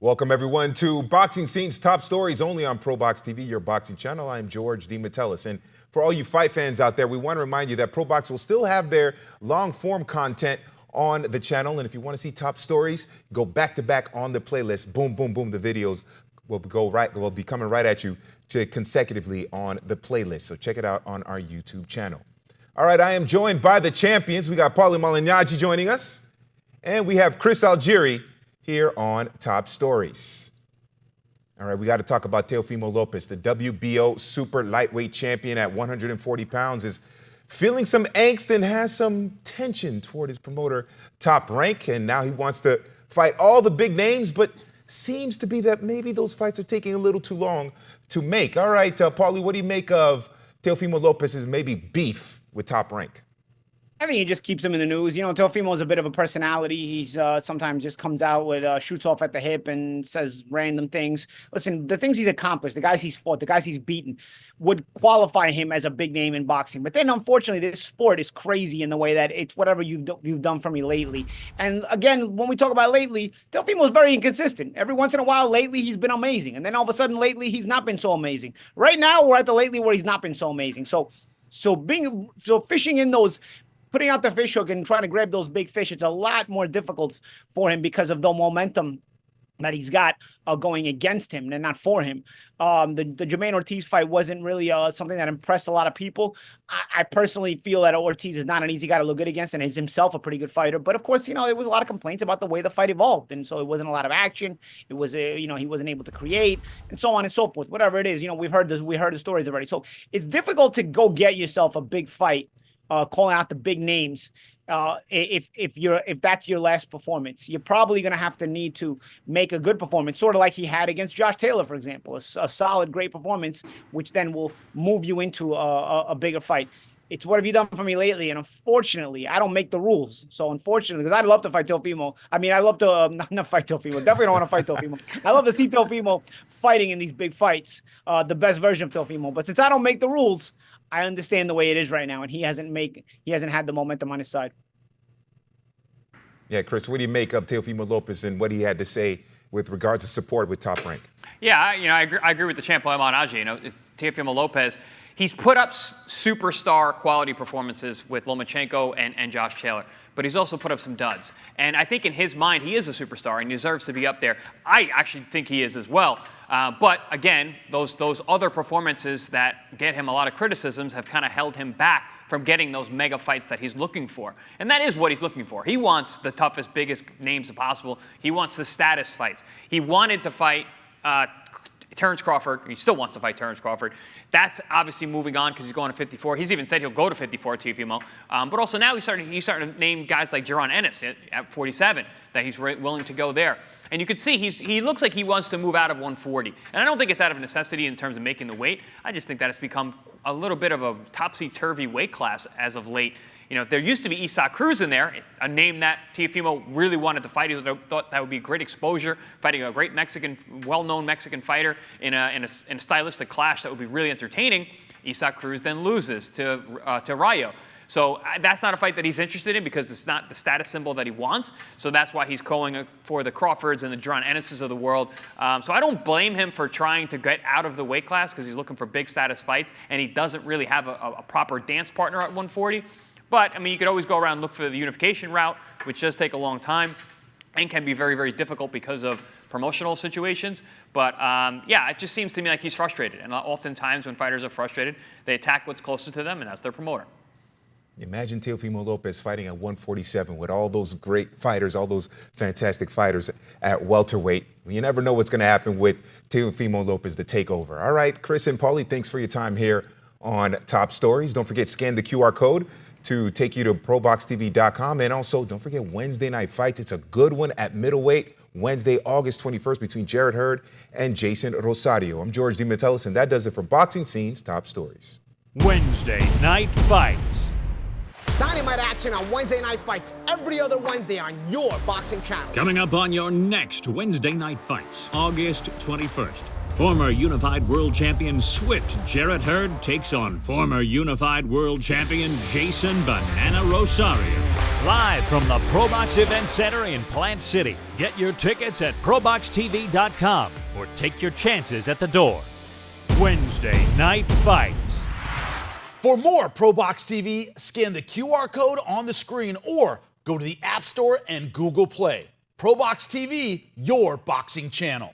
Welcome, everyone, to Boxing Scene's Top Stories, only on ProBox TV, your boxing channel. I'm George DeMatteis. And for all you fight fans out there, we want to remind you that ProBox will still have their long-form content on the channel. And if you want to see top stories, go back-to-back on the playlist. Boom, boom, boom. The videos will be coming right at you consecutively on the playlist. So check it out on our YouTube channel. All right, I am joined by the champions. We got Paulie Malignaggi joining us, and we have Chris Algieri here on Top Stories. All right, we got to talk about Teofimo Lopez, the WBO super lightweight champion at 140 pounds, is feeling some angst and has some tension toward his promoter, Top Rank, and now he wants to fight all the big names, but seems to be that maybe those fights are taking a little too long to make. All right, Paulie, what do you make of Teofimo Lopez's maybe beef with Top Rank? I think he just keeps him in the news. You know, Teofimo's a bit of a personality. He's sometimes just comes out with shoots off at the hip and says random things. Listen, the things he's accomplished, the guys he's fought, the guys he's beaten would qualify him as a big name in boxing. But then, unfortunately, this sport is crazy in the way that it's whatever you've done for me lately. And again, when we talk about lately, Teofimo's very inconsistent. Every once in a while, lately, he's been amazing. And then all of a sudden, lately, he's not been so amazing. Right now, we're at the lately where he's not been so amazing. So fishing in those, putting out the fish hook and trying to grab those big fish, it's a lot more difficult for him because of the momentum that he's got going against him and not for him. The Jermaine Ortiz fight wasn't really something that impressed a lot of people. I personally feel that Ortiz is not an easy guy to look good against and is himself a pretty good fighter. But of course, you know, there was a lot of complaints about the way the fight evolved. And so it wasn't a lot of action. It was, you know, he wasn't able to create and so on and so forth. Whatever it is, you know, we heard the stories already. So it's difficult to go get yourself a big fight, calling out the big names. If that's your last performance, you're probably going to have to need to make a good performance, sort of like he had against Josh Taylor, for example, a solid, great performance, which then will move you into a bigger fight. It's what have you done for me lately? And unfortunately, I don't make the rules. So unfortunately, because I'd love to fight Teofimo. I mean, I love to not fight Teofimo. Definitely don't want to fight Teofimo. I love to see Teofimo fighting in these big fights, the best version of Teofimo. But since I don't make the rules, I understand the way it is right now, and he hasn't had the momentum on his side. Yeah, Chris, what do you make of Teofimo Lopez and what he had to say with regards to support with Top Rank? Yeah, you know, I agree with the champ, Paulie Malignaggi. You know, Teofimo Lopez, he's put up superstar quality performances with Lomachenko and Josh Taylor, but he's also put up some duds. And I think in his mind, he is a superstar and deserves to be up there. I actually think he is as well. But again, those other performances that get him a lot of criticisms have kind of held him back from getting those mega fights that he's looking for. And that is what he's looking for. He wants the toughest, biggest names possible. He wants the status fights. He wanted to fight Terence Crawford. He still wants to fight Terence Crawford. That's obviously moving on because he's going to 54. He's even said he'll go to 54, Teofimo. But also now he's starting to name guys like ENNIS at 47, that he's willing to go there. And you can see he looks like he wants to move out of 140. And I don't think it's out of necessity in terms of making the weight. I just think that it's become a little bit of a topsy-turvy weight class as of late. You know, there used to be Isaac Cruz in there, a name that Teofimo really wanted to fight. He thought that would be great exposure, fighting a great Mexican, well-known Mexican fighter in a stylistic clash that would be really entertaining. Isaac Cruz then loses to Rayo. So that's not a fight that he's interested in because it's not the status symbol that he wants. So that's why he's calling for the Crawfords and the ENNISes of the world. So I don't blame him for trying to get out of the weight class because he's looking for big status fights, and he doesn't really have a proper dance partner at 140. But, I mean, you could always go around and look for the unification route, which does take a long time and can be very, very difficult because of promotional situations. But, yeah, it just seems to me like he's frustrated. And oftentimes when fighters are frustrated, they attack what's closest to them, and that's their promoter. Imagine Teofimo Lopez fighting at 147 with all those great fighters, all those fantastic fighters at welterweight. You never know what's going to happen with Teofimo Lopez, the takeover. All right, Chris and Paulie, thanks for your time here on Top Stories. Don't forget, scan the QR code to take you to proboxtv.com. And also, don't forget Wednesday night fights. It's a good one at middleweight, Wednesday, August 21st, between Jarrett Hurd and Jason Rosario. I'm George DeMatteis, and that does it for Boxing Scene's Top Stories. Wednesday night fights. Dynamite action on Wednesday night fights every other Wednesday on your boxing channel. Coming up on your next Wednesday night fights, August 21st. Former Unified World Champion Swift Jarrett Hurd takes on former Unified World Champion Jason Banana Rosario. Live from the ProBox Event Center in Plant City. Get your tickets at proboxtv.com or take your chances at the door. Wednesday Night Fights. For more ProBox TV, scan the QR code on the screen or go to the App Store and Google Play. ProBox TV, your boxing channel.